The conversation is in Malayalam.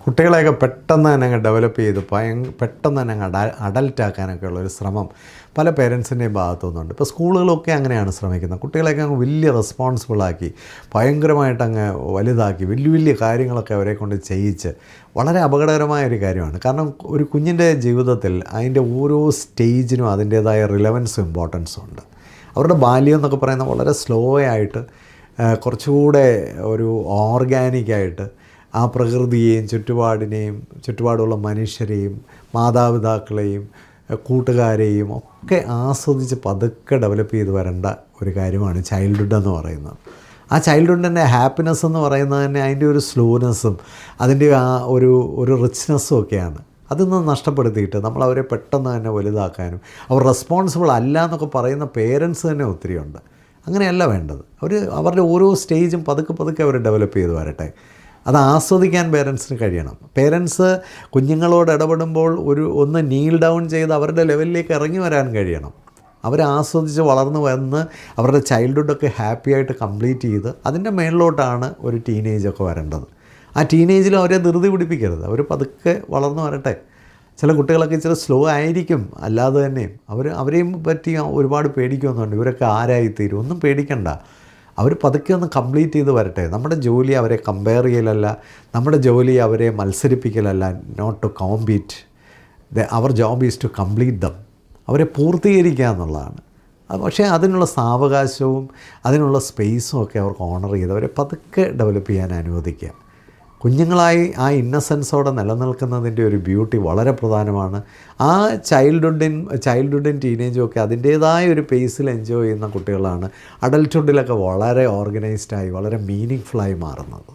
കുട്ടികളെയൊക്കെ പെട്ടെന്ന് തന്നെ അങ്ങ് ഡെവലപ്പ് ചെയ്ത് പെട്ടെന്ന് തന്നെ അങ്ങ് അഡൽട്ടാക്കാനൊക്കെ ഉള്ളൊരു ശ്രമം പല പേരൻസിൻ്റെയും ഭാഗത്തുനിന്നുണ്ട്. ഇപ്പോൾ സ്കൂളുകളൊക്കെ അങ്ങനെയാണ് ശ്രമിക്കുന്നത്. കുട്ടികളെയൊക്കെ അങ്ങ് വലിയ റെസ്പോൺസിബിളാക്കി ഭയങ്കരമായിട്ട് അങ്ങ് വലുതാക്കി വലിയ വലിയ കാര്യങ്ങളൊക്കെ അവരെ കൊണ്ട് ചെയ്യിച്ച് വളരെ അപകടകരമായൊരു കാര്യമാണ്. കാരണം ഒരു കുഞ്ഞിൻ്റെ ജീവിതത്തിൽ അതിൻ്റെ ഓരോ സ്റ്റേജിനും അതിൻ്റേതായ റിലവൻസും ഇമ്പോർട്ടൻസും ഉണ്ട്. അവരുടെ ബാല്യം എന്നൊക്കെ പറയുന്നത് വളരെ സ്ലോ ആയിട്ട് കുറച്ചുകൂടെ ഒരു ഓർഗാനിക്കായിട്ട് ആ പ്രകൃതിയെയും ചുറ്റുപാടുള്ള മനുഷ്യരെയും മാതാപിതാക്കളെയും കൂട്ടുകാരെയും ഒക്കെ ആസ്വദിച്ച് പതുക്കെ ഡെവലപ്പ് ചെയ്ത് വരേണ്ട ഒരു കാര്യമാണ് ചൈൽഡ്ഹുഡ് എന്ന് പറയുന്നത്. ആ ചൈൽഡ്ഹുഡിൻ്റെ ഹാപ്പിനെസ് എന്ന് പറയുന്നത് തന്നെ അതിൻ്റെ ഒരു സ്ലോനെസ്സും അതിൻ്റെ ആ ഒരു റിച്ച്നെസ്സും ഒക്കെയാണ്. അതൊന്നും നഷ്ടപ്പെടുത്തിയിട്ട് നമ്മളവരെ പെട്ടെന്ന് തന്നെ വലുതാക്കാനും അവർ റെസ്പോൺസിബിൾ അല്ല എന്നൊക്കെ പറയുന്ന പേരൻസ് തന്നെ ഒത്തിരിയുണ്ട്. അങ്ങനെയല്ല വേണ്ടത്. അവരുടെ ഓരോ സ്റ്റേജും പതുക്കെ അവർ ഡെവലപ്പ് ചെയ്ത് വരട്ടെ. അത് ആസ്വദിക്കാൻ പേരൻസിന് കഴിയണം. പേരൻസ് കുഞ്ഞുങ്ങളോട് ഇടപെടുമ്പോൾ ഒന്ന് നീൽ ഡൗൺ ചെയ്ത് അവരുടെ ലെവലിലേക്ക് ഇറങ്ങി വരാൻ കഴിയണം. അവരെ ആസ്വദിച്ച് വളർന്നു വന്ന് അവരുടെ ചൈൽഡ്ഹുഡൊക്കെ ഹാപ്പിയായിട്ട് കംപ്ലീറ്റ് ചെയ്ത് അതിൻ്റെ മേളിലോട്ടാണ് ഒരു ടീനേജൊക്കെ വരേണ്ടത്. ആ ടീനേജിലും അവരെ ധൃതി പിടിപ്പിക്കരുത്. അവർ പതുക്കെ വളർന്നു വരട്ടെ. ചില കുട്ടികളൊക്കെ ഇച്ചിരി സ്ലോ ആയിരിക്കും, അല്ലാതെ തന്നെയും അവരെയും പറ്റി ഒരുപാട് പേടിക്കുന്നുണ്ട്. ഇവരൊക്കെ ആരായിത്തീരും, ഒന്നും പേടിക്കണ്ട. അവർ പതുക്കെ ഒന്ന് കംപ്ലീറ്റ് ചെയ്ത് വരട്ടെ. നമ്മുടെ ജോലി അവരെ കമ്പയർ ചെയ്യലല്ല, നമ്മുടെ ജോലി അവരെ മത്സരിപ്പിക്കലല്ല. Not to compete. Our job is to complete them. അവരെ പൂർത്തീകരിക്കുക എന്നുള്ളതാണ്. പക്ഷേ അതിനുള്ള സാവകാശവും അതിനുള്ള സ്പേസും ഒക്കെ അവർക്ക് ഓണർ ചെയ്ത് അവരെ പതുക്കെ ഡെവലപ്പ് ചെയ്യാൻ അനുവദിക്കുക. കുഞ്ഞുങ്ങളായി ആ ഇന്നസെൻസോടെ നിലനിൽക്കുന്നതിൻ്റെ ഒരു ബ്യൂട്ടി വളരെ പ്രധാനമാണ്. ആ ചൈൽഡ്ഹുഡും ടീനേജും ഒക്കെ അതിൻ്റേതായ ഒരു പേസിൽ എൻജോയ് ചെയ്യുന്ന കുട്ടികളാണ് അഡൽട്ട്ഹുഡിലൊക്കെ വളരെ ഓർഗനൈസ്ഡായി വളരെ മീനിങ് ഫുള്ളായി മാറുന്നത്.